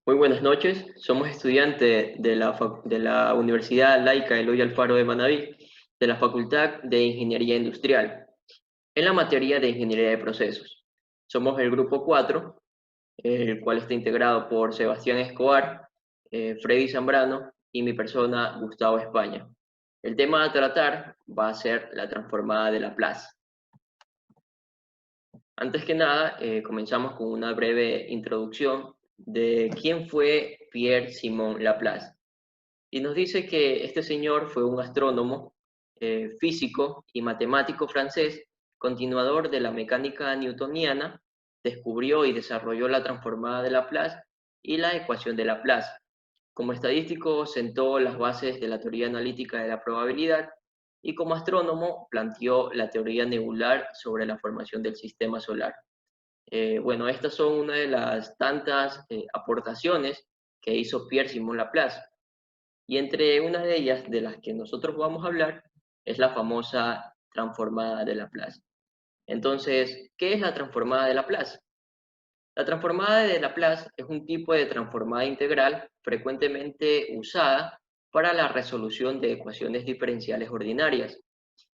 Muy buenas noches, somos estudiantes de la Universidad Laica Eloy Alfaro de Manabí, de la Facultad de Ingeniería Industrial, en la materia de Ingeniería de Procesos. Somos el grupo 4, el cual está integrado por Sebastián Escobar, Freddy Zambrano y mi persona, Gustavo España. El tema a tratar va a ser la transformada de Laplace. Antes que nada, comenzamos con una breve introducción de quién fue Pierre-Simon Laplace. Y nos dice que este señor fue un astrónomo, físico y matemático francés, continuador de la mecánica newtoniana, descubrió y desarrolló la transformada de Laplace y la ecuación de Laplace. Como estadístico, sentó las bases de la teoría analítica de la probabilidad y como astrónomo planteó la teoría nebular sobre la formación del sistema solar. Bueno, estas son una de las tantas aportaciones que hizo Pierre-Simon Laplace. Y entre una de ellas, de las que nosotros vamos a hablar, es la famosa transformada de Laplace. Entonces, ¿qué es la transformada de Laplace? La transformada de Laplace es un tipo de transformada integral frecuentemente usada para la resolución de ecuaciones diferenciales ordinarias.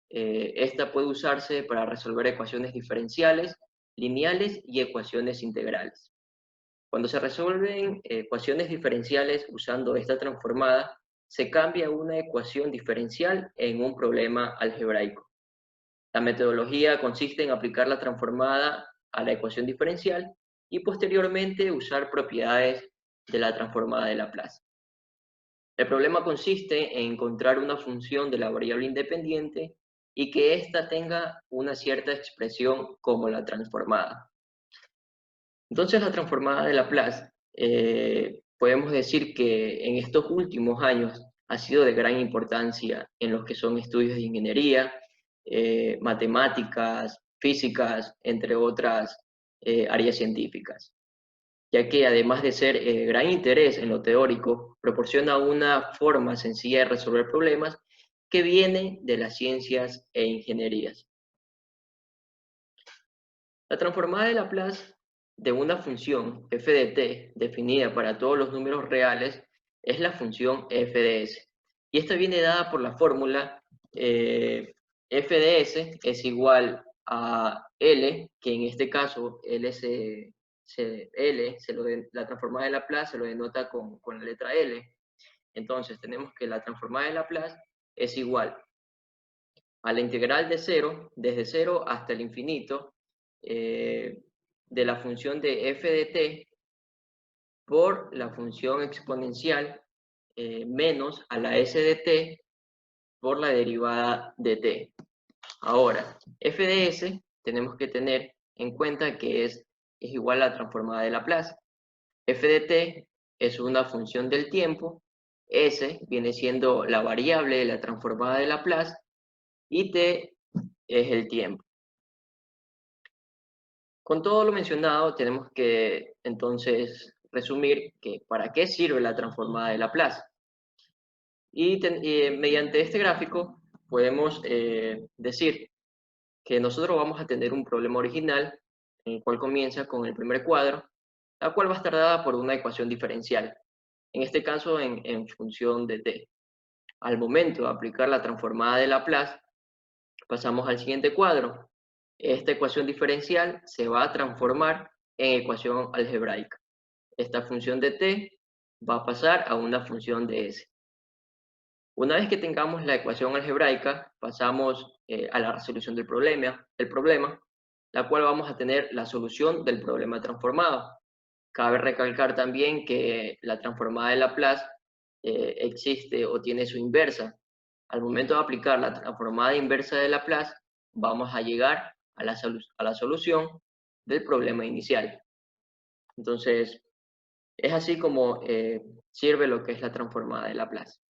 Esta puede usarse para resolver ecuaciones diferenciales, lineales y ecuaciones integrales. Cuando se resuelven ecuaciones diferenciales usando esta transformada, se cambia una ecuación diferencial en un problema algebraico. La metodología consiste en aplicar la transformada a la ecuación diferencial y posteriormente usar propiedades de la transformada de Laplace. El problema consiste en encontrar una función de la variable independiente y que ésta tenga una cierta expresión como la transformada. Entonces, la transformada de Laplace, podemos decir que en estos últimos años ha sido de gran importancia en los que son estudios de ingeniería, matemáticas, físicas, entre otras áreas científicas, ya que además de ser gran interés en lo teórico, proporciona una forma sencilla de resolver problemas que viene de las ciencias e ingenierías. La transformada de Laplace de una función f de t definida para todos los números reales es la función f de s. Y esta viene dada por la fórmula f de s es igual a L, que en este caso la transformada de Laplace se lo denota con la letra L. Entonces tenemos que la transformada de Laplace es igual a la integral de 0, desde 0 hasta el infinito, de la función de f de t por la función exponencial menos a la s de t por la derivada de t. Ahora, f de s tenemos que tener en cuenta que es igual a la transformada de Laplace. F de t es una función del tiempo, s viene siendo la variable de la transformada de Laplace y t es el tiempo. Con todo lo mencionado, tenemos que entonces resumir que para qué sirve la transformada de Laplace. Y mediante este gráfico podemos decir que nosotros vamos a tener un problema original, en el cual comienza con el primer cuadro, la cual va a estar dada por una ecuación diferencial, en este caso en función de t. Al momento de aplicar la transformada de Laplace, pasamos al siguiente cuadro. Esta ecuación diferencial se va a transformar en ecuación algebraica. Esta función de t va a pasar a una función de s. Una vez que tengamos la ecuación algebraica, pasamos a la resolución del problema, la cual vamos a tener la solución del problema transformado. Cabe recalcar también que la transformada de Laplace existe o tiene su inversa. Al momento de aplicar la transformada inversa de Laplace, vamos a llegar a la solución del problema inicial. Entonces, es así como sirve lo que es la transformada de Laplace.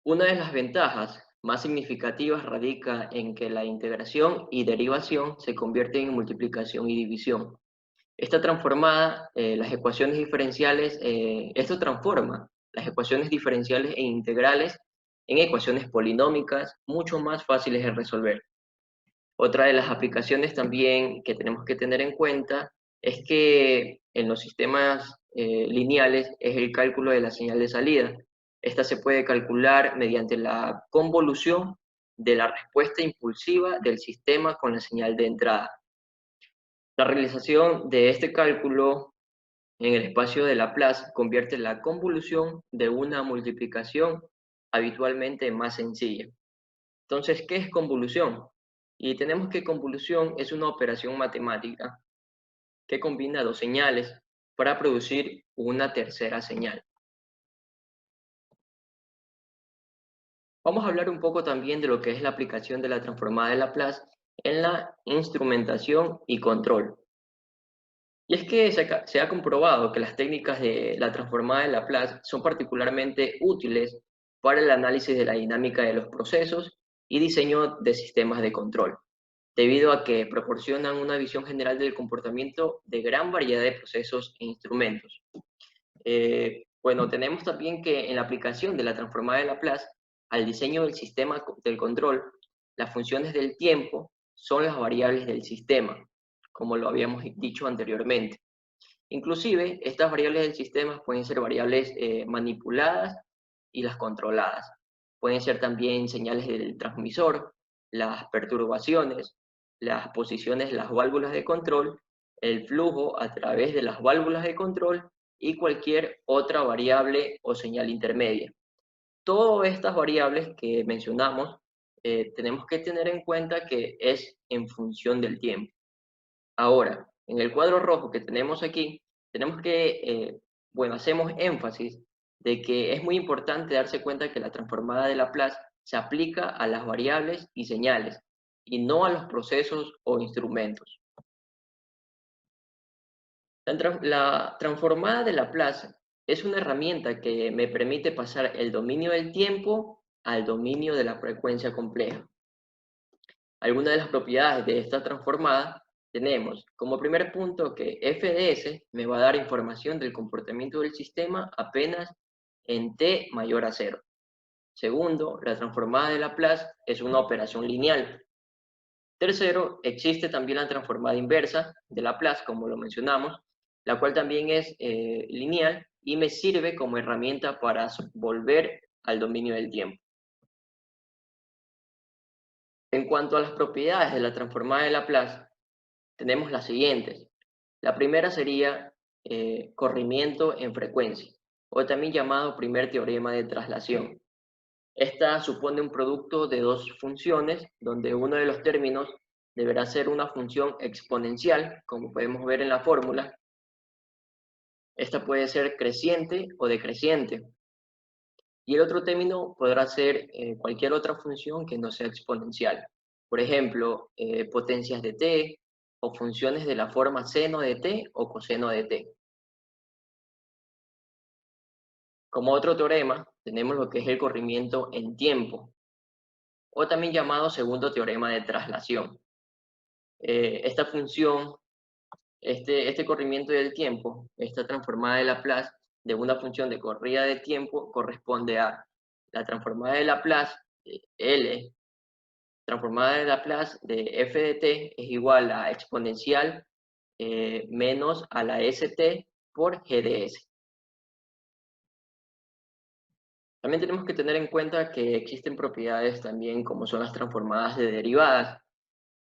Una de las ventajas más significativas radica en que la integración y derivación se convierten en multiplicación y división. Esta transformada, las ecuaciones diferenciales, esto transforma las ecuaciones diferenciales e integrales en ecuaciones polinómicas mucho más fáciles de resolver. Otra de las aplicaciones también que tenemos que tener en cuenta es que en los sistemas lineales es el cálculo de la señal de salida. Esta se puede calcular mediante la convolución de la respuesta impulsiva del sistema con la señal de entrada. La realización de este cálculo en el espacio de Laplace convierte la convolución de una multiplicación habitualmente más sencilla. Entonces, ¿qué es convolución? Y tenemos que convolución es una operación matemática que combina dos señales para producir una tercera señal. Vamos a hablar un poco también de lo que es la aplicación de la transformada de Laplace en la instrumentación y control. Y es que se ha comprobado que las técnicas de la transformada de Laplace son particularmente útiles para el análisis de la dinámica de los procesos y diseño de sistemas de control, debido a que proporcionan una visión general del comportamiento de gran variedad de procesos e instrumentos. Bueno, tenemos también que en la aplicación de la transformada de Laplace al diseño del sistema del control, las funciones del tiempo son las variables del sistema, como lo habíamos dicho anteriormente. Inclusive, estas variables del sistema pueden ser variables manipuladas y las controladas. Pueden ser también señales del transmisor, las perturbaciones, las posiciones de las válvulas de control, el flujo a través de las válvulas de control y cualquier otra variable o señal intermedia. Todas estas variables que mencionamos tenemos que tener en cuenta que es en función del tiempo. Ahora, en el cuadro rojo que tenemos aquí, tenemos que, bueno, hacemos énfasis de que es muy importante darse cuenta que la transformada de Laplace se aplica a las variables y señales, y no a los procesos o instrumentos. La transformada de Laplace es una herramienta que me permite pasar el dominio del tiempo al dominio de la frecuencia compleja. Algunas de las propiedades de esta transformada tenemos como primer punto que f de s me va a dar información del comportamiento del sistema apenas en t mayor a 0. Segundo, la transformada de Laplace es una operación lineal. Tercero, existe también la transformada inversa de Laplace, como lo mencionamos, la cual también es lineal y me sirve como herramienta para volver al dominio del tiempo. En cuanto a las propiedades de la transformada de Laplace, tenemos las siguientes. La primera sería corrimiento en frecuencia, o también llamado primer teorema de traslación. Esta supone un producto de dos funciones, donde uno de los términos deberá ser una función exponencial, como podemos ver en la fórmula. Esta puede ser creciente o decreciente. Y el otro término podrá ser cualquier otra función que no sea exponencial. Por ejemplo, potencias de t o funciones de la forma seno de t o coseno de t. Como otro teorema, tenemos lo que es el corrimiento en tiempo, o también llamado segundo teorema de traslación. Esta función, este corrimiento del tiempo, esta transformada de Laplace de una función de corrida de tiempo corresponde a la transformada de Laplace, L, transformada de Laplace de f de t es igual a exponencial menos a la st por g de s. También tenemos que tener en cuenta que existen propiedades también como son las transformadas de derivadas,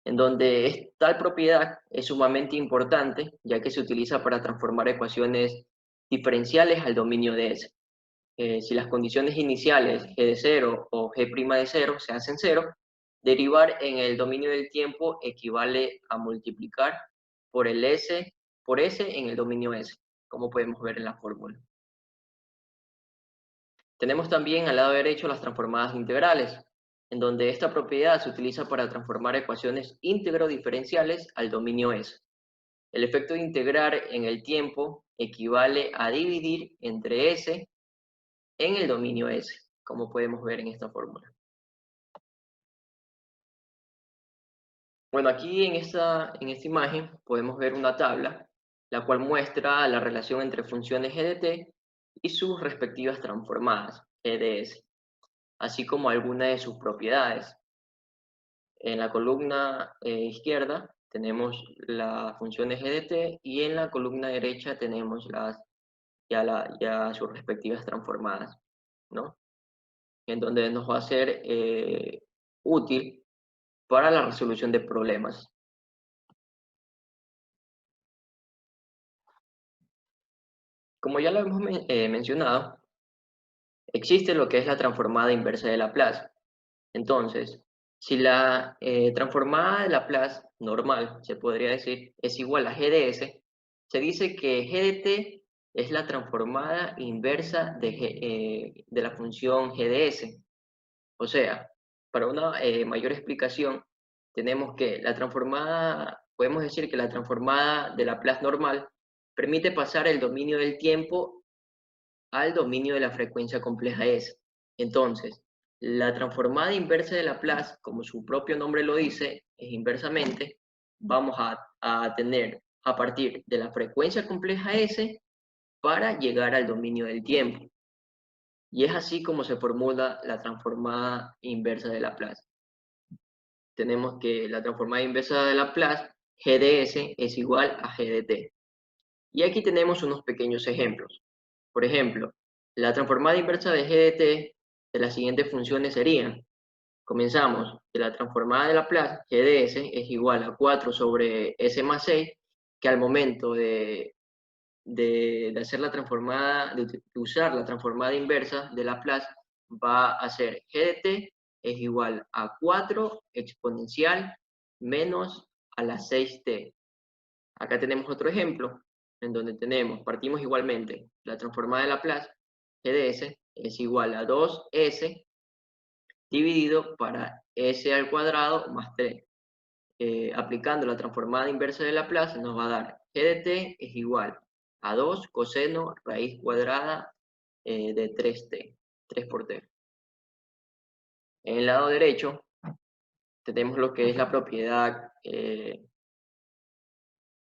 en donde tal propiedad es sumamente importante, ya que se utiliza para transformar ecuaciones diferenciales al dominio de S. Si las condiciones iniciales g de 0 o g' de 0 se hacen 0, derivar en el dominio del tiempo equivale a multiplicar por el S, por S en el dominio S, como podemos ver en la fórmula. Tenemos también al lado derecho las transformadas integrales, en donde esta propiedad se utiliza para transformar ecuaciones íntegro-diferenciales al dominio S. El efecto de integrar en el tiempo equivale a dividir entre S en el dominio S, como podemos ver en esta fórmula. Bueno, aquí en esta imagen podemos ver una tabla, la cual muestra la relación entre funciones g de t y sus respectivas transformadas, g de s, así como algunas de sus propiedades. En la columna izquierda tenemos las funciones GDT y en la columna derecha tenemos ya sus respectivas transformadas, ¿no? En donde nos va a ser útil para la resolución de problemas. Como ya lo hemos mencionado, existe lo que es la transformada inversa de Laplace. Entonces, si la transformada de Laplace normal, se podría decir, es igual a GDS, se dice que GDT es la transformada inversa de la función GDS. O sea, para una mayor explicación, tenemos que podemos decir que la transformada de Laplace normal permite pasar el dominio del tiempo al dominio de la frecuencia compleja S. Entonces, la transformada inversa de Laplace, como su propio nombre lo dice, es inversamente, vamos a tener a partir de la frecuencia compleja S para llegar al dominio del tiempo. Y es así como se formula la transformada inversa de Laplace. Tenemos que la transformada inversa de Laplace, GDS, es igual a GDT. Y aquí tenemos unos pequeños ejemplos. Por ejemplo, la transformada inversa de GDT de las siguientes funciones serían, comenzamos, que la transformada de Laplace, GDS, es igual a 4 sobre S más 6, que al momento de hacer la transformada, de usar la transformada inversa de Laplace, va a ser GDT es igual a 4 exponencial menos a la 6t. Acá tenemos otro ejemplo, en donde partimos igualmente, la transformada de Laplace, GDS, es igual a 2s dividido para s al cuadrado más 3. Aplicando la transformada inversa de Laplace nos va a dar GDT es igual a 2 coseno raíz cuadrada de 3t, 3 por t. En el lado derecho tenemos lo que es la propiedad,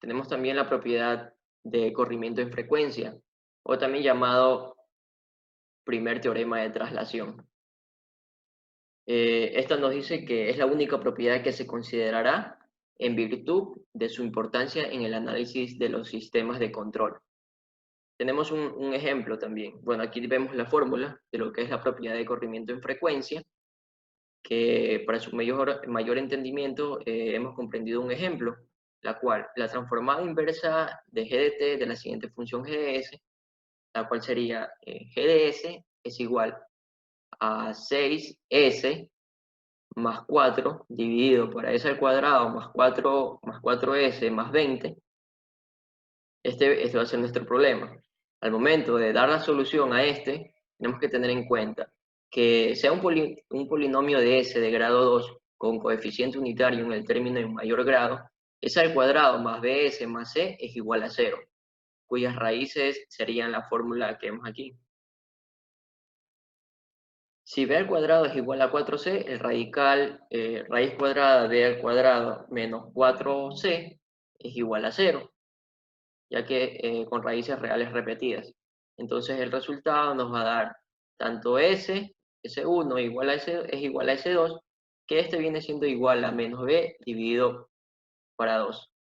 tenemos también la propiedad de corrimiento en frecuencia, o también llamado primer teorema de traslación. Esta nos dice que es la única propiedad que se considerará en virtud de su importancia en el análisis de los sistemas de control. Tenemos un ejemplo también. Bueno, aquí vemos la fórmula de lo que es la propiedad de corrimiento en frecuencia, que para su mayor entendimiento hemos comprendido un ejemplo, la cual la transformada inversa de GDT de la siguiente función GDS, la cual sería GDS es igual a 6S más 4 dividido por S al cuadrado más 4S más 20. Este va a ser nuestro problema. Al momento de dar la solución a este, tenemos que tener en cuenta que sea un polinomio de S de grado 2 con coeficiente unitario en el término en mayor grado, S al cuadrado más BS más C es igual a 0, cuyas raíces serían la fórmula que vemos aquí. Si b al cuadrado es igual a 4c, el radical raíz cuadrada de al cuadrado menos 4c es igual a 0, ya que con raíces reales repetidas. Entonces el resultado nos va a dar tanto S1 igual a es igual a S2, que este viene siendo igual a menos b dividido para 2.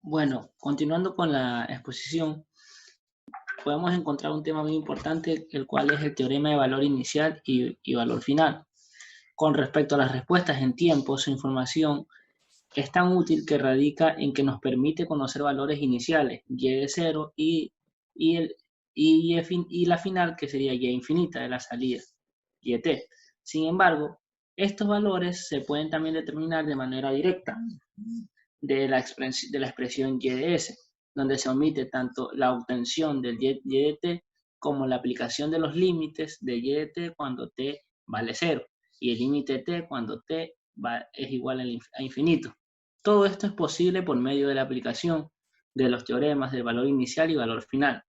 Bueno, continuando con la exposición, podemos encontrar un tema muy importante, el cual es el teorema de valor inicial y valor final. Con respecto a las respuestas en tiempo, su información es tan útil que radica en que nos permite conocer valores iniciales, y de 0 y la final, que sería y infinita de la salida, y de t. Sin embargo, estos valores se pueden también determinar de manera directa de la expresión y de s, donde se omite tanto la obtención del y de t como la aplicación de los límites de y de t cuando t vale 0 y el límite t cuando t es igual a infinito. Todo esto es posible por medio de la aplicación de los teoremas del valor inicial y valor final.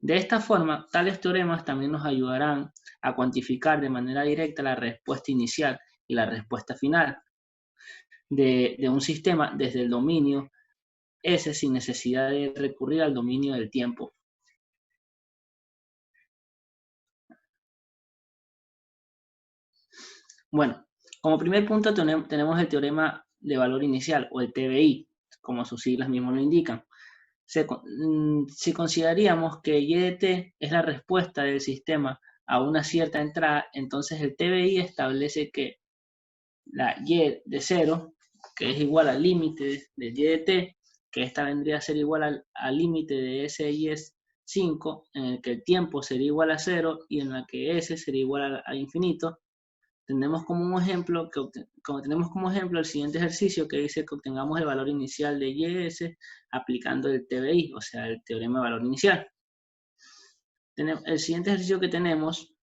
De esta forma, tales teoremas también nos ayudarán a cuantificar de manera directa la respuesta inicial y la respuesta final de un sistema desde el dominio S sin necesidad de recurrir al dominio del tiempo. Bueno, Como primer punto tenemos el teorema de valor inicial, o el TBI, como sus siglas mismos lo indican. Si consideraríamos que Y de t es la respuesta del sistema a una cierta entrada, entonces el TBI establece que la Y de 0, que es igual al límite de Y de t, que esta vendría a ser igual al límite de S y es 5, en el que el tiempo sería igual a 0 y en la que S sería igual a infinito. Tenemos como ejemplo el siguiente ejercicio que dice que obtengamos el valor inicial de YS aplicando el TBI, o sea, el teorema de valor inicial. El siguiente ejercicio que tenemos,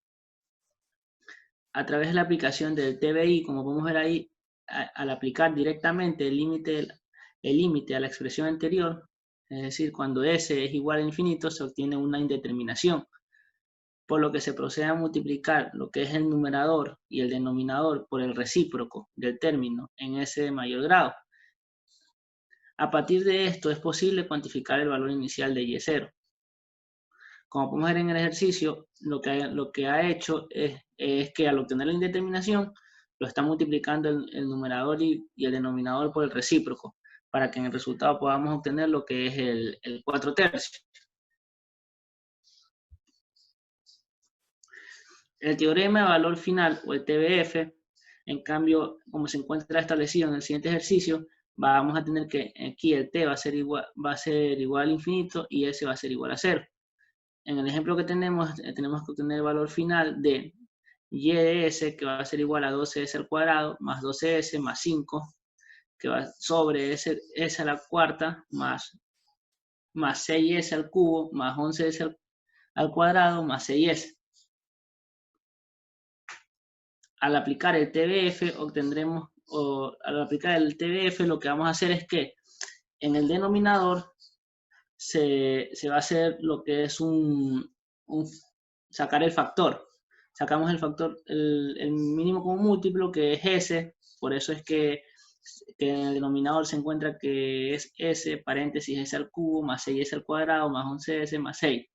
a través de la aplicación del TBI, como podemos ver ahí, al aplicar directamente el límite a la expresión anterior, es decir, cuando S es igual a infinito, se obtiene una indeterminación, por lo que se procede a multiplicar lo que es el numerador y el denominador por el recíproco del término en S de mayor grado. A partir de esto es posible cuantificar el valor inicial de Y0. Como podemos ver en el ejercicio, lo que ha hecho es que al obtener la indeterminación, lo está multiplicando el numerador y el denominador por el recíproco, para que en el resultado podamos obtener lo que es el 4/3. El teorema de valor final, o el TBF, en cambio, como se encuentra establecido en el siguiente ejercicio, vamos a tener que aquí el t va a ser igual al infinito y s va a ser igual a 0. En el ejemplo que tenemos que obtener el valor final de y de s, que va a ser igual a 12s al cuadrado, más 12s, más 5, que va sobre s a la cuarta, más 6s al cubo, más 11s al cuadrado, más 6s. Al aplicar el TBF lo que vamos a hacer es que en el denominador se va a hacer lo que es sacar el factor. Sacamos el factor, el mínimo como múltiplo, que es S, por eso es que en el denominador se encuentra que es S, paréntesis, S al cubo, más 6S al cuadrado, más 11S, más 6.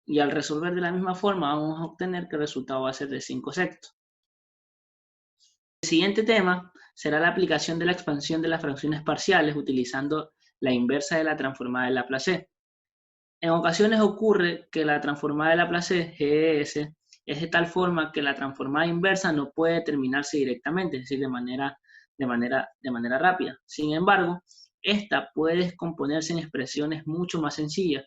Y al resolver de la misma forma, vamos a obtener que el resultado va a ser de 5/6. El siguiente tema será la aplicación de la expansión de las fracciones parciales utilizando la inversa de la transformada de Laplace. En ocasiones ocurre que la transformada de Laplace, GS, es de tal forma que la transformada inversa no puede determinarse directamente, es decir, de manera rápida. Sin embargo, esta puede descomponerse en expresiones mucho más sencillas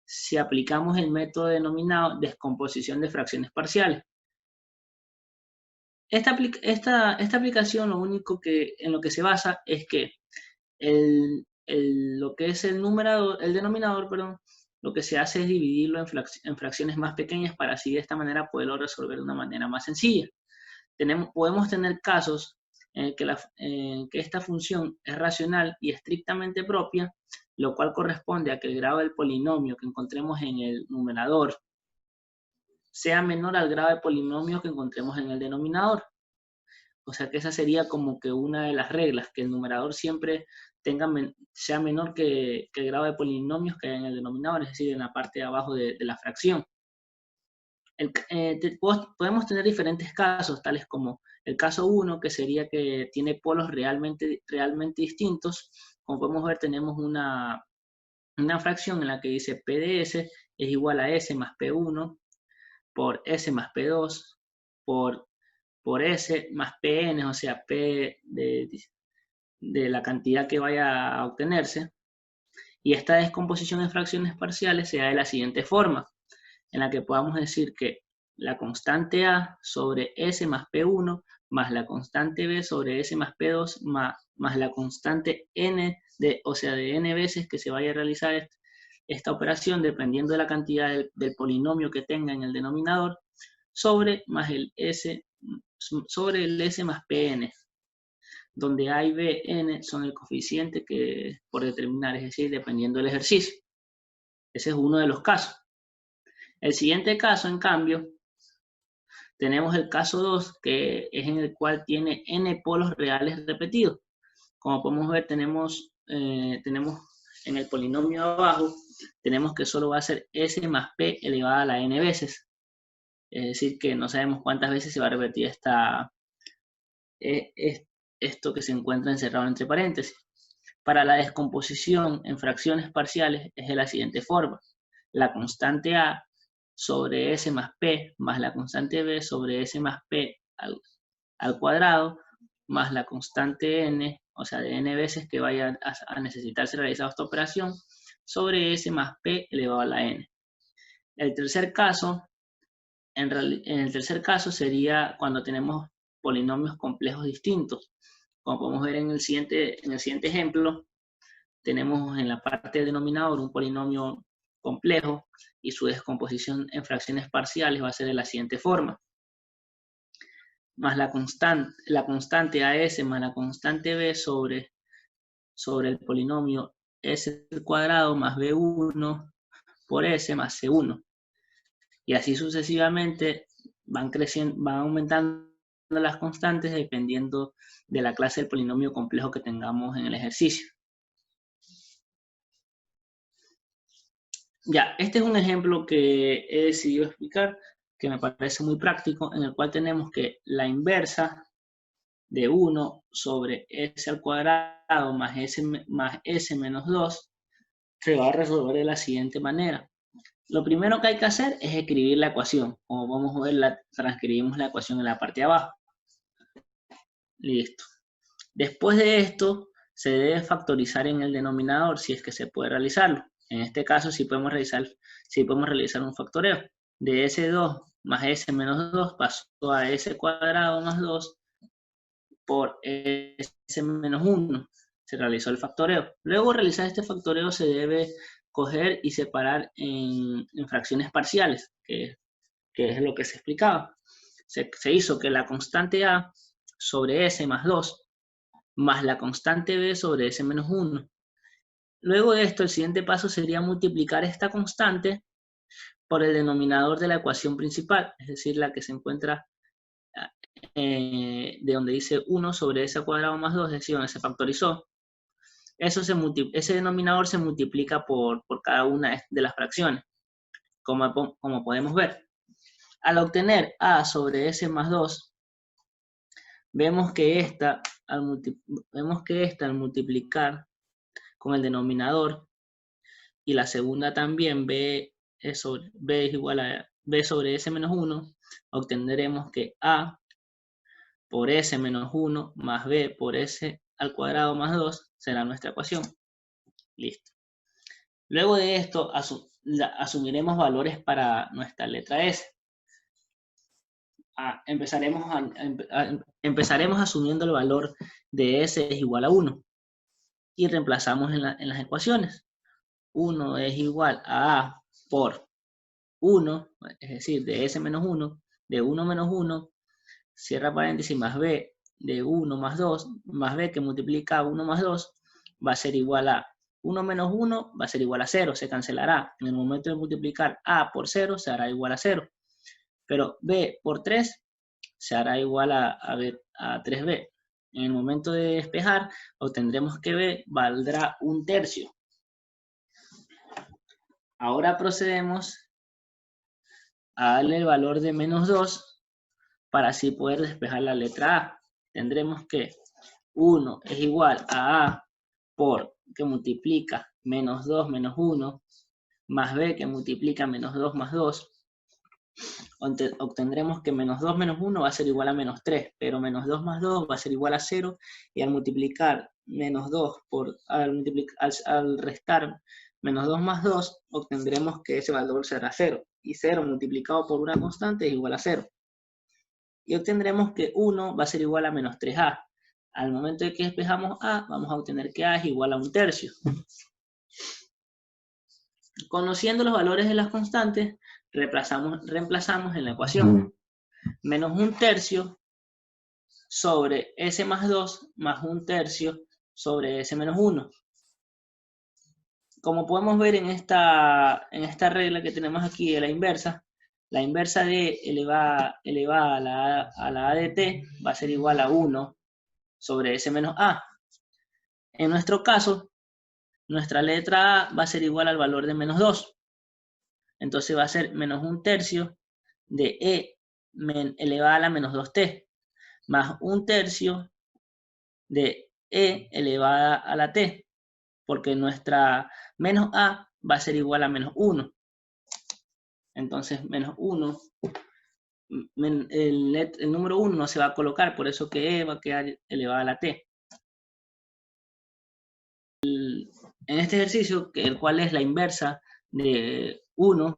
si aplicamos el método denominado descomposición de fracciones parciales. Esta aplicación lo único en lo que se basa es que lo que es el denominador, perdón, lo que se hace es dividirlo en fracciones más pequeñas para así de esta manera poderlo resolver de una manera más sencilla. Podemos tener casos en que esta función es racional y estrictamente propia, lo cual corresponde a que el grado del polinomio que encontremos en el numerador sea menor al grado de polinomio que encontremos en el denominador. O sea que esa sería como que una de las reglas, que el numerador siempre sea menor que el grado de polinomios que hay en el denominador, es decir, en la parte de abajo de la fracción. Podemos tener diferentes casos, tales como el caso 1, que sería que tiene polos realmente distintos. Como podemos ver, tenemos una fracción en la que dice P de S es igual a S más P1 por S más P2 por S más Pn, o sea, P de la cantidad que vaya a obtenerse. Y esta descomposición en fracciones parciales se da de la siguiente forma, en la que podamos decir que la constante A sobre S más P1 más la constante B sobre S más P2 más la constante N, o sea, de N veces que se vaya a realizar esta operación, dependiendo de la cantidad del polinomio que tenga en el denominador, sobre el S más Pn, donde A y B, N son el coeficiente que por determinar, es decir, dependiendo del ejercicio. Ese es uno de los casos. El siguiente caso, en cambio, tenemos el caso 2, que es en el cual tiene n polos reales repetidos. Como podemos ver, tenemos en el polinomio abajo, tenemos que solo va a ser s más p elevada a la n veces. Es decir, que no sabemos cuántas veces se va a repetir es esto que se encuentra encerrado entre paréntesis. Para la descomposición en fracciones parciales es de la siguiente forma. La constante A sobre S más P más la constante B sobre S más P al cuadrado más la constante N, o sea, de N veces que vaya a necesitarse realizar esta operación, sobre S más P elevado a la N. El tercer caso, en el tercer caso sería cuando tenemos polinomios complejos distintos. Como podemos ver en el siguiente ejemplo, tenemos en la parte del denominador un polinomio complejo y su descomposición en fracciones parciales va a ser de la siguiente forma. Más la constante AS más la constante B sobre el polinomio S al cuadrado más B1 por S más C1. Y así sucesivamente van aumentando las constantes dependiendo de la clase del polinomio complejo que tengamos en el ejercicio. Ya, este es un ejemplo que he decidido explicar, que me parece muy práctico, en el cual tenemos que la inversa de 1 sobre S al cuadrado más S menos 2 se va a resolver de la siguiente manera. Lo primero que hay que hacer es escribir la ecuación. Como vamos a ver, transcribimos la ecuación en la parte de abajo. Listo. Después de esto, se debe factorizar en el denominador si es que se puede realizarlo. En este caso, sí podemos realizar un factoreo. De S2 más S menos 2 pasó a S cuadrado más 2 por S menos 1. Se realizó el factoreo. Luego de realizar este factoreo se debe coger y separar en fracciones parciales, que es lo que se explicaba. Se hizo que la constante A sobre S más 2 más la constante B sobre S menos 1. Luego de esto, el siguiente paso sería multiplicar esta constante por el denominador de la ecuación principal, es decir, la que se encuentra de donde dice 1 sobre S al cuadrado más 2, es decir, donde se factorizó. Ese denominador se multiplica por cada una de las fracciones, como podemos ver. Al obtener A sobre S más 2, vemos que esta al multiplicar con el denominador y la segunda también B es igual a B sobre S menos 1, obtendremos que A por S menos 1 más B por S al cuadrado más 2 será nuestra ecuación. Listo. Luego de esto asumiremos valores para nuestra letra S. Empezaremos asumiendo el valor de S es igual a 1 y reemplazamos en las ecuaciones. 1 es igual a A por 1, es decir, de S menos 1, de 1 menos 1, cierra paréntesis, más B de 1 más 2, más B que multiplica 1 más 2, va a ser igual a 1 menos 1, va a ser igual a 0, se cancelará. En el momento de multiplicar A por 0, se hará igual a 0. Pero B por 3 se hará igual a 3B. En el momento de despejar, obtendremos que B valdrá 1/3. Ahora procedemos a darle el valor de menos 2 para así poder despejar la letra A. Tendremos que 1 es igual a A por que multiplica menos 2 menos 1 más B que multiplica menos 2 más 2. Obtendremos que menos 2 menos 1 va a ser igual a menos 3, pero menos 2 más 2 va a ser igual a 0, y al multiplicar menos 2 al restar menos 2 más 2, obtendremos que ese valor será 0, y 0 multiplicado por una constante es igual a 0. Y obtendremos que 1 va a ser igual a menos 3A. Al momento de que despejamos A, vamos a obtener que A es igual a 1/3. Conociendo los valores de las constantes, reemplazamos en la ecuación. Menos 1/3 sobre S más 2 más 1/3 sobre S menos 1. Como podemos ver en esta regla que tenemos aquí de la inversa de elevada a la A de t va a ser igual a 1 sobre S menos A. En nuestro caso, nuestra letra A va a ser igual al valor de menos 2. Entonces va a ser menos 1/3 de E elevada a la menos 2t. más 1/3 de e elevada a la t, porque nuestra menos a va a ser igual a menos 1. Entonces, menos 1, el número 1 no se va a colocar, por eso que e va a quedar elevada a la t. En este ejercicio, el cual es la inversa de 1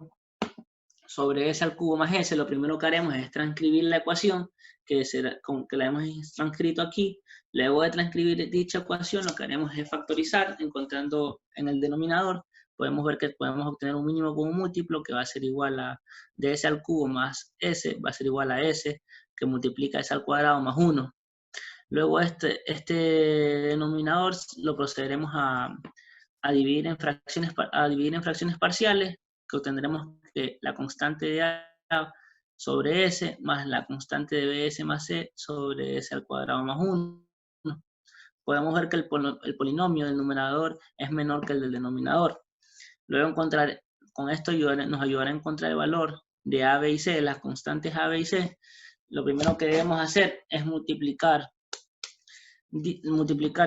sobre s al cubo más s, lo primero que haremos es transcribir la ecuación, que la hemos transcrito aquí. Luego de transcribir dicha ecuación, lo que haremos es factorizar, encontrando en el denominador, podemos ver que podemos obtener un mínimo común múltiplo que va a ser igual a de s al cubo más s, va a ser igual a s, que multiplica s al cuadrado más 1. Luego este denominador lo procederemos a dividir en fracciones parciales, que obtendremos que la constante de A sobre S más la constante de BS más C sobre S al cuadrado más 1. Podemos ver que el polinomio del numerador es menor que el del denominador. Luego con esto nos ayudará a encontrar el valor de A, B y C, las constantes A, B y C. Lo primero que debemos hacer es multiplicar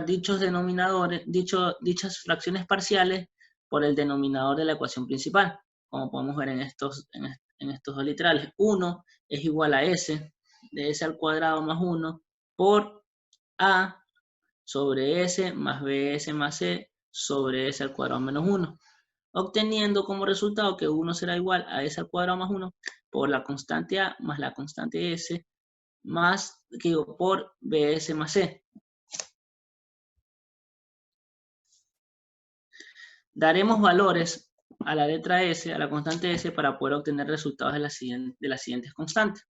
dichos denominadores, dichas fracciones parciales por el denominador de la ecuación principal. Como podemos ver en estos dos literales, 1 es igual a s de s al cuadrado más 1 por a sobre s más bs más c sobre s al cuadrado menos 1, obteniendo como resultado que 1 será igual a s al cuadrado más 1 por la constante a más la constante s más, por bs más c. Daremos valores a la letra S, a la constante S, para poder obtener resultados de las siguientes constantes.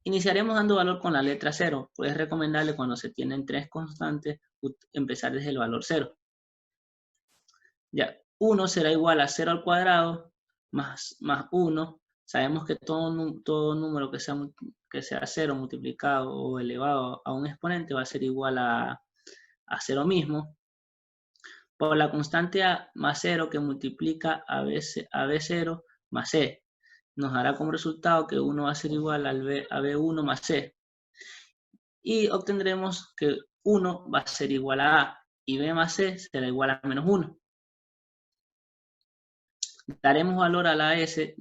Iniciaremos dando valor con la letra 0, pues es recomendable cuando se tienen 3 constantes empezar desde el valor 0. Ya, 1 será igual a 0 al cuadrado más 1. Sabemos que todo número que sea 0 multiplicado o elevado a un exponente va a ser igual a 0 mismo, por la constante A más 0 que multiplica a B0 más C. Nos dará como resultado que 1 va a ser igual a B1 más C. Y obtendremos que 1 va a ser igual a y B más C será igual a menos 1. Daremos valor a la S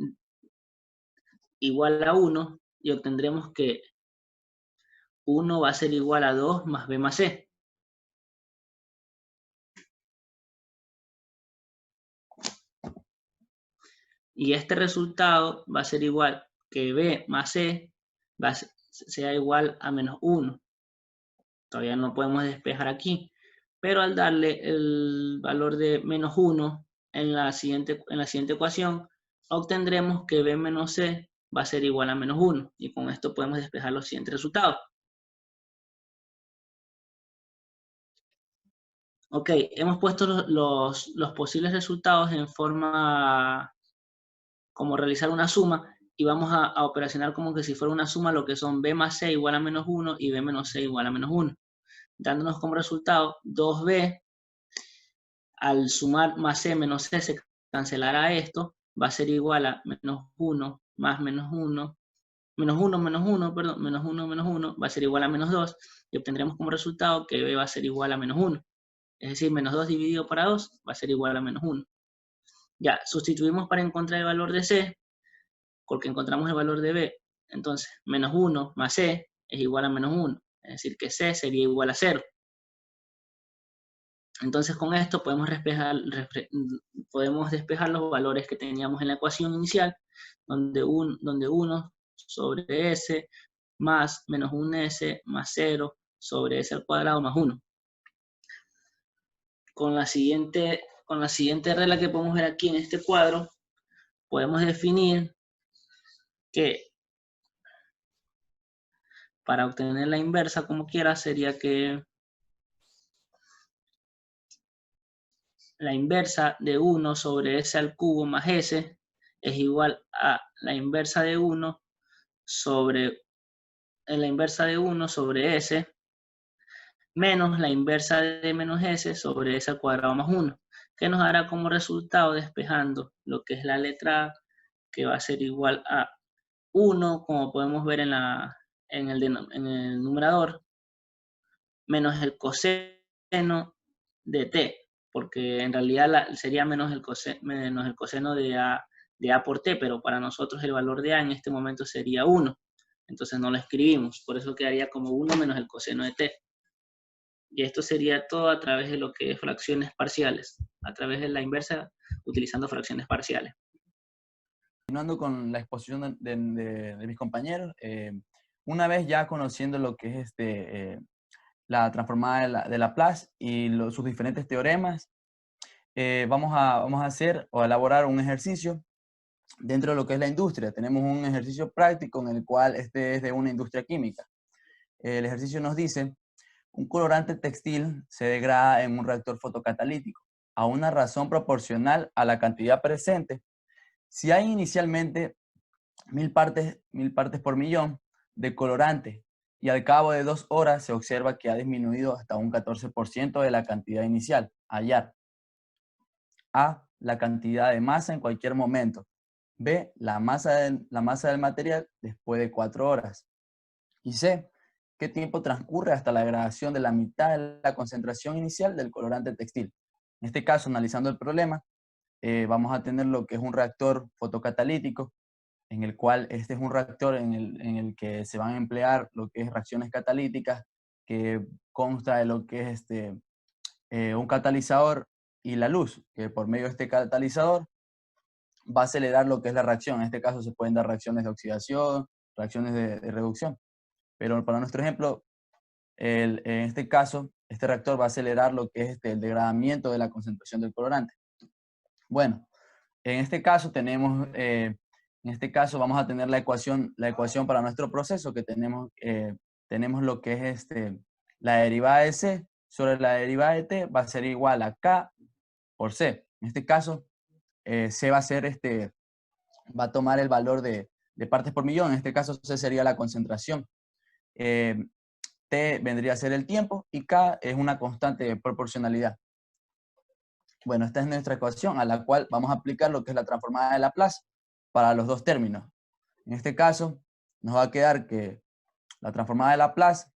igual a 1 y obtendremos que 1 va a ser igual a 2 más B más C. Y este resultado va a ser igual que B más C sea igual a menos 1. Todavía no podemos despejar aquí, pero al darle el valor de menos 1 en la siguiente ecuación, obtendremos que B menos C va a ser igual a menos 1. Y con esto podemos despejar los siguientes resultados. Ok, hemos puesto los posibles resultados en forma como realizar una suma, y vamos a operacionar como que si fuera una suma lo que son B más C igual a menos 1 y B menos C igual a menos 1, dándonos como resultado 2B, al sumar más C menos C se cancelará esto, va a ser igual a menos 1 más menos 1, menos 1 menos 1, perdón, menos 1 menos 1 va a ser igual a menos 2, y obtendremos como resultado que B va a ser igual a menos 1. Es decir, menos 2 dividido por 2 va a ser igual a menos 1. Ya, sustituimos para encontrar el valor de C, porque encontramos el valor de B. Entonces, menos 1 más C es igual a menos 1. Es decir, que C sería igual a 0. Entonces, con esto podemos despejar los valores que teníamos en la ecuación inicial, donde 1 sobre S más menos 1S más 0 sobre S al cuadrado más 1. Con la siguiente regla que podemos ver aquí en este cuadro, podemos definir que para obtener la inversa como quiera sería que la inversa de 1 sobre S al cubo más S es igual a la inversa de 1 sobre S menos la inversa de menos S sobre S al cuadrado más 1, que nos dará como resultado, despejando lo que es la letra A, que va a ser igual a 1, como podemos ver en la en el numerador menos el coseno de t, porque en realidad sería menos el coseno de a por t, pero para nosotros el valor de a en este momento sería 1. Entonces no lo escribimos, por eso quedaría como 1 menos el coseno de t. Y esto sería todo a través de lo que es fracciones parciales, a través de la inversa utilizando fracciones parciales. Continuando con la exposición de mis compañeros, una vez ya conociendo lo que es la transformada de Laplace y sus diferentes teoremas, vamos a hacer o elaborar un ejercicio dentro de lo que es la industria. Tenemos un ejercicio práctico en el cual este es de una industria química. El ejercicio nos dice: un colorante textil se degrada en un reactor fotocatalítico a una razón proporcional a la cantidad presente. Si hay inicialmente 1000 partes por millón de colorante y al cabo de 2 horas se observa que ha disminuido hasta un 14% de la cantidad inicial. Hallar: A, la cantidad de masa en cualquier momento. B, la masa del material después de 4 horas. Y C, qué tiempo transcurre hasta la degradación de la mitad de la concentración inicial del colorante textil. En este caso, analizando el problema, vamos a tener lo que es un reactor fotocatalítico, en el cual este es un reactor en el que se van a emplear lo que es reacciones catalíticas, que consta de lo que es un catalizador y la luz, que por medio de este catalizador va a acelerar lo que es la reacción. En este caso se pueden dar reacciones de oxidación, reacciones de reducción. Pero para nuestro ejemplo, en este caso, este reactor va a acelerar lo que es el degradamiento de la concentración del colorante. Bueno, en este caso vamos a tener la ecuación para nuestro proceso, que tenemos lo que es la derivada de C sobre la derivada de T va a ser igual a K por C. En este caso, C va a ser va a tomar el valor de partes por millón. En este caso, C sería la concentración. T vendría a ser el tiempo y K es una constante de proporcionalidad. Bueno, esta es nuestra ecuación a la cual vamos a aplicar lo que es la transformada de Laplace para los dos términos. En este caso, nos va a quedar que la transformada de Laplace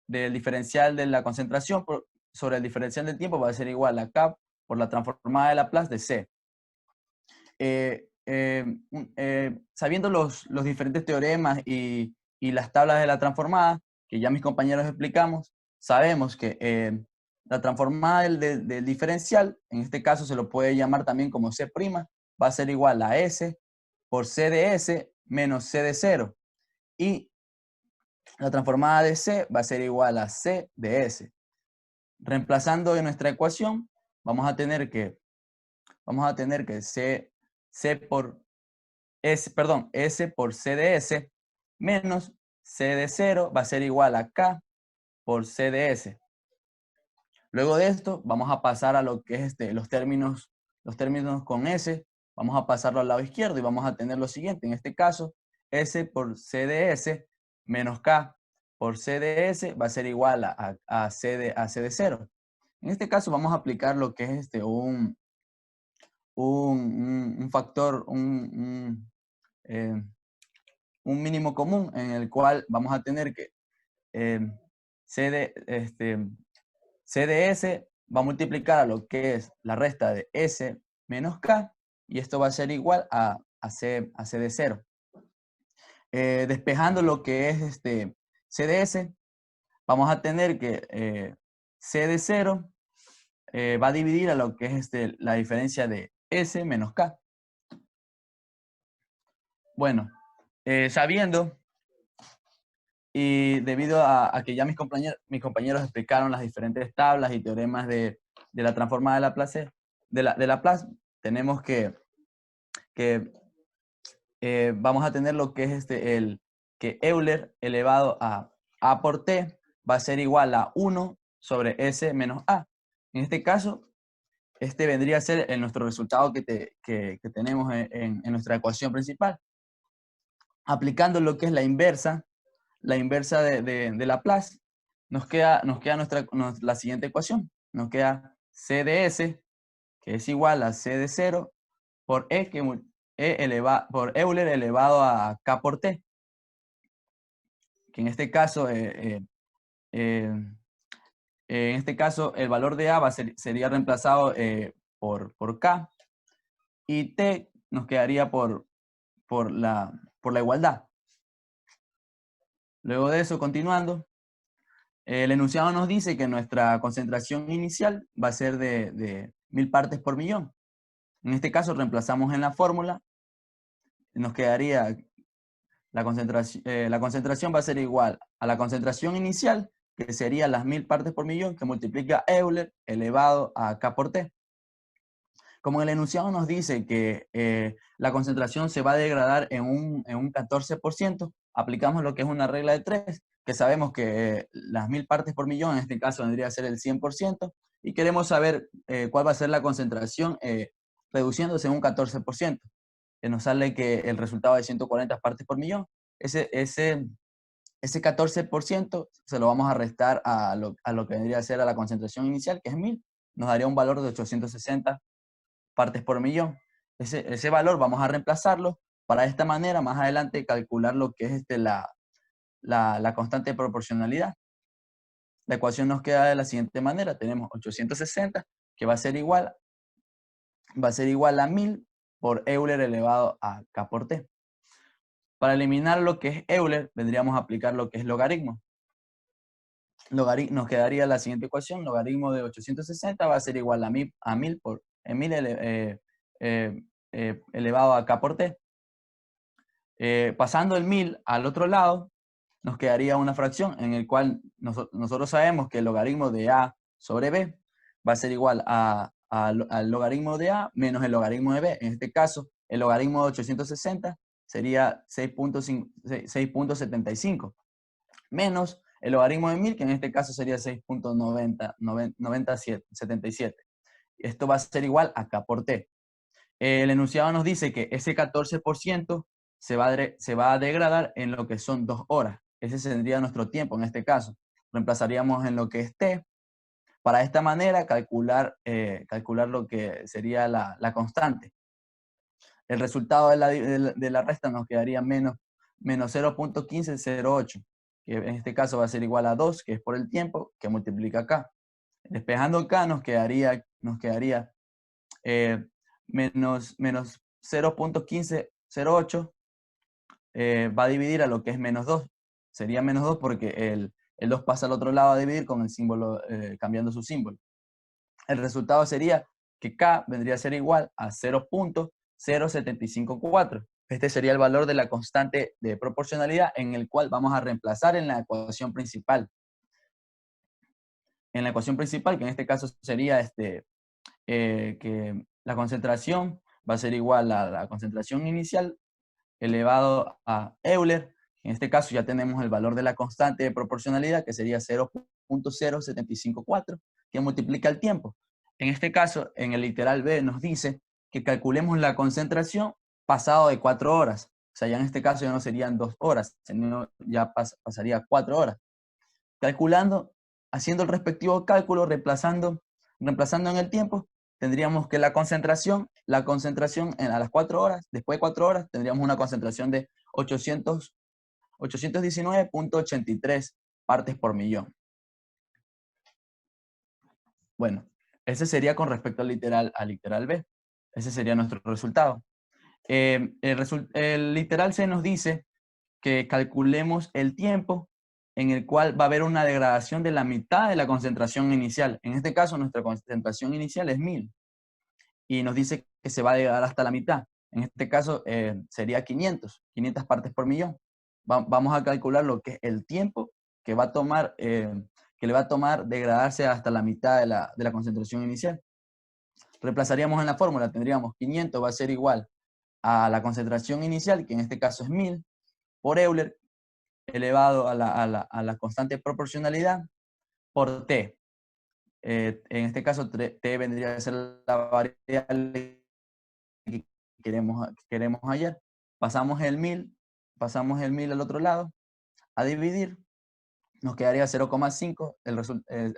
del diferencial de la concentración sobre el diferencial del tiempo va a ser igual a K por la transformada de Laplace de C. Sabiendo los diferentes teoremas y las tablas de la transformada, que ya mis compañeros explicamos, sabemos que la transformada del diferencial, en este caso se lo puede llamar también como C', va a ser igual a S por C de S menos C de 0. Y la transformada de C va a ser igual a C de S. Reemplazando en nuestra ecuación, vamos a tener que S por C de S menos C de 0 va a ser igual a K por C de S. Luego de esto, vamos a pasar a lo que es los términos con S, vamos a pasarlo al lado izquierdo y vamos a tener lo siguiente. En este caso, S por C de S menos K por C de S va a ser igual a C de 0. En este caso vamos a aplicar lo que es un factor, un mínimo común en el cual vamos a tener que C de S va a multiplicar a lo que es la resta de S menos K, y esto va a ser igual a C de 0. Despejando lo que es C de S, vamos a tener que C de 0 va a dividir a lo que es la diferencia de S menos K. Bueno, sabiendo y debido a que ya mis compañeros explicaron las diferentes tablas y teoremas de la transformada de Laplace, tenemos que vamos a tener lo que es que Euler elevado a por t va a ser igual a 1 sobre S menos A. En este caso, vendría a ser nuestro resultado que tenemos en nuestra ecuación principal. Aplicando lo que es la inversa de Laplace, nos queda la siguiente ecuación. Nos queda C de S, que es igual a C de 0, por por Euler elevado a K por T, que en este caso, el valor de A sería reemplazado por K, y T nos quedaría por la igualdad. Luego de eso, continuando, el enunciado nos dice que nuestra concentración inicial va a ser de 1000 partes por millón. En este caso reemplazamos en la fórmula, nos quedaría la concentración va a ser igual a la concentración inicial, que sería las 1000 partes por millón, que multiplica Euler elevado a K por T. Como el enunciado nos dice que la concentración se va a degradar en un 14%, aplicamos lo que es una regla de 3, que sabemos que las 1000 partes por millón, en este caso vendría a ser el 100%, y queremos saber cuál va a ser la concentración reduciéndose en un 14%, que nos sale que el resultado de 140 partes por millón. Ese 14% se lo vamos a restar a lo que vendría a ser a la concentración inicial, que es 1000, nos daría un valor de 860 partes por millón. Ese valor vamos a reemplazarlo para de esta manera más adelante calcular lo que es la constante de proporcionalidad. La ecuación nos queda de la siguiente manera. Tenemos 860 que va a ser igual a 1000 por Euler elevado a K por T. Para eliminar lo que es Euler, vendríamos a aplicar lo que es logaritmo. Nos quedaría la siguiente ecuación: logaritmo de 860 va a ser igual a 1000 por elevado a K por T. Pasando el 1000 al otro lado, nos quedaría una fracción en el cual nosotros sabemos que el logaritmo de A sobre B va a ser igual al logaritmo de A menos el logaritmo de B. En este caso, el logaritmo de 860 sería 6.75 menos el logaritmo de 1000, que en este caso sería 6.9077. Esto va a ser igual a K por T. El enunciado nos dice que ese 14% se va a degradar en lo que son 2 horas. Ese sería nuestro tiempo en este caso. Reemplazaríamos en lo que es T, para de esta manera calcular lo que sería la constante. El resultado de la resta nos quedaría menos 0.1508, que en este caso va a ser igual a 2, que es por el tiempo, que multiplica acá. Despejando acá nos quedaría menos 0.1508, va a dividir a lo que es menos 2. Sería menos 2 porque el 2 pasa al otro lado a dividir con el símbolo, cambiando su símbolo. El resultado sería que K vendría a ser igual a 0.0754. Este sería el valor de la constante de proporcionalidad en el cual vamos a reemplazar en la ecuación principal. En la ecuación principal, que en este caso sería que la concentración va a ser igual a la concentración inicial elevado a Euler. En este caso ya tenemos el valor de la constante de proporcionalidad, que sería 0.0754, que multiplica el tiempo. En este caso, en el literal B nos dice que calculemos la concentración pasado de 4 horas. O sea, ya en este caso ya no serían 2 horas, sino ya pasaría a 4 horas. Calculando, haciendo el respectivo cálculo, reemplazando en el tiempo, tendríamos que la concentración a las 4 horas, después de 4 horas, tendríamos una concentración de 819.83 partes por millón. Bueno, ese sería con respecto al literal B. Ese sería nuestro resultado. El literal C nos dice que calculemos el tiempo en el cual va a haber una degradación de la mitad de la concentración inicial. En este caso, nuestra concentración inicial es 1000. Y nos dice que se va a degradar hasta la mitad. En este caso sería 500 partes por millón. Vamos a calcular lo que es el tiempo que va a tomar, que le va a tomar degradarse hasta la mitad de la concentración inicial. Reemplazaríamos en la fórmula, tendríamos 500 va a ser igual a la concentración inicial, que en este caso es 1000, por Euler, elevado a la constante de proporcionalidad, por T. En este caso, T vendría a ser la variable que queremos hallar. Pasamos el 1000 al otro lado, a dividir, nos quedaría 0,5 el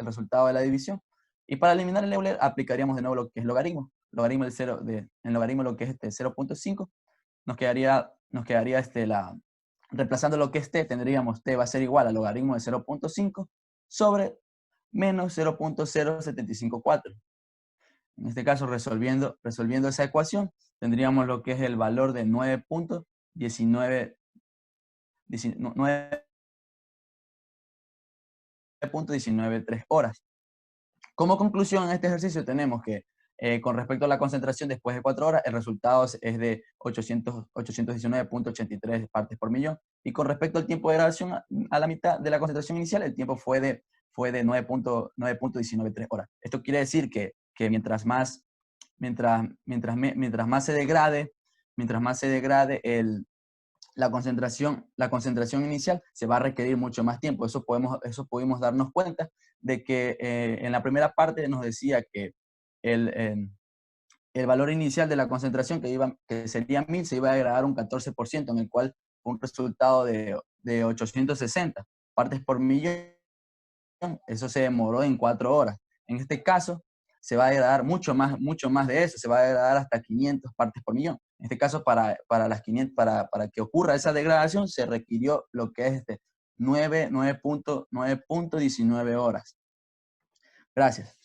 resultado de la división. Y para eliminar el Euler, aplicaríamos de nuevo lo que es logaritmo. En logaritmo lo que es 0.5, nos quedaría reemplazando lo que es t, tendríamos t va a ser igual al logaritmo de 0.5 sobre menos 0.0754. En este caso, resolviendo esa ecuación, tendríamos lo que es el valor de 9.193 horas. Como conclusión, en este ejercicio tenemos que con respecto a la concentración después de 4 horas, el resultado es de 819.83 partes por millón. Y con respecto al tiempo de degradación a la mitad de la concentración inicial, el tiempo fue de 9.193 horas. Esto quiere decir que mientras más se degrade la concentración inicial, se va a requerir mucho más tiempo. Eso pudimos darnos cuenta de que en la primera parte nos decía que el valor inicial de la concentración que sería 1000 se iba a degradar un 14%, en el cual un resultado de 860 partes por millón. Eso se demoró en 4 horas. En este caso, se va a degradar mucho más de eso, se va a degradar hasta 500 partes por millón. En este caso, para que ocurra esa degradación, se requirió lo que es 9.19 horas. Gracias.